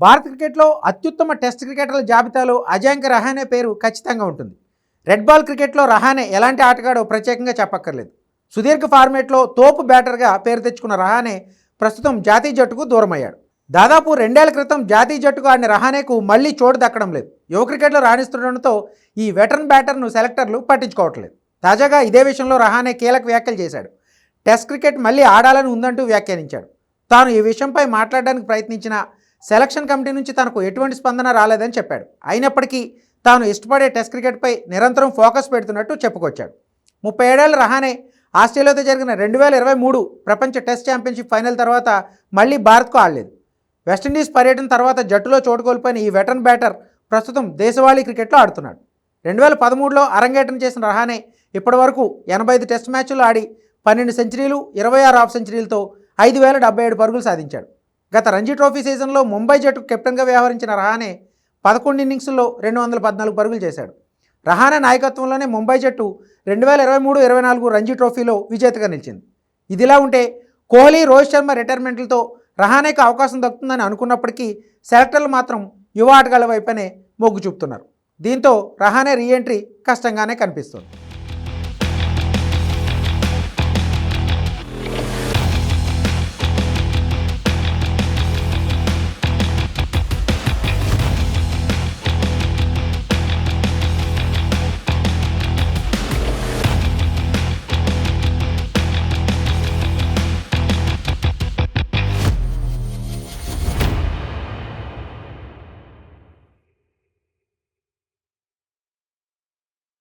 భారత క్రికెట్లో అత్యుత్తమ టెస్ట్ క్రికెటర్ల జాబితాలో అజింక్య రహానే పేరు ఖచ్చితంగా ఉంటుంది. రెడ్ బాల్ క్రికెట్లో రహానే ఎలాంటి ఆటగాడో ప్రత్యేకంగా చెప్పక్కర్లేదు. సుదీర్ఘ ఫార్మేట్లో తోపు బ్యాటర్గా పేరు తెచ్చుకున్న రహానే ప్రస్తుతం జాతీయ జట్టుకు దూరమయ్యాడు. దాదాపు 2 ఏళ్ల క్రితం జాతీయ జట్టుకు ఆడిన రహానేకు మళ్లీ చోటు దక్కడం లేదు. యువ క్రికెట్లో రాణిస్తుండడంతో ఈ వెటరన్ బ్యాటర్ను సెలెక్టర్లు పట్టించుకోవట్లేదు. తాజాగా ఇదే విషయంలో రహానే కీలక వ్యాఖ్యలు చేశాడు. టెస్ట్ క్రికెట్ మళ్లీ ఆడాలని ఉందంటూ వ్యాఖ్యానించాడు. తాను ఈ విషయంపై మాట్లాడడానికి ప్రయత్నించిన సెలక్షన్ కమిటీ నుంచి తనకు ఎటువంటి స్పందన రాలేదని చెప్పాడు. అయినప్పటికీ తాను ఇష్టపడే టెస్ట్ క్రికెట్పై నిరంతరం ఫోకస్ పెడుతున్నట్టు చెప్పుకొచ్చాడు. 37 ఏళ్ల రహానే ఆస్ట్రేలియాతో జరిగిన 2023 ప్రపంచ టెస్ట్ ఛాంపియన్షిప్ ఫైనల్ తర్వాత మళ్లీ భారత్కు ఆడలేదు. వెస్టిండీస్ పర్యటన తర్వాత జట్టులో చోటు కోల్పోయిన ఈ వెటరన్ బ్యాటర్ ప్రస్తుతం దేశవాళీ క్రికెట్లో ఆడుతున్నాడు. 2013లో అరంగేట్రం చేసిన రహానే ఇప్పటివరకు 85 టెస్ట్ మ్యాచ్లు ఆడి 12 సెంచరీలు 26 హాఫ్ సెంచరీలతో 5077 పరుగులు సాధించాడు. గత రంజీ ట్రోఫీ సీజన్లో ముంబై జట్టుకు కెప్టెన్గా వ్యవహరించిన రహానే 11 ఇన్నింగ్స్లో 214 పరుగులు చేశాడు. రహానే నాయకత్వంలోనే ముంబై జట్టు 2023-24 రంజీ ట్రోఫీలో విజేతగా నిలిచింది. ఇదిలా ఉంటే కోహ్లీ, రోహిత్ శర్మ రిటైర్మెంట్లతో రహానేకు అవకాశం దక్కుతుందని అనుకున్నప్పటికీ సెలెక్టర్లు మాత్రం యువ ఆటగాళ్ల వైపునే మొగ్గు చూపుతున్నారు. దీంతో రహానే రీ ఎంట్రీ కష్టంగానే కనిపిస్తుంది.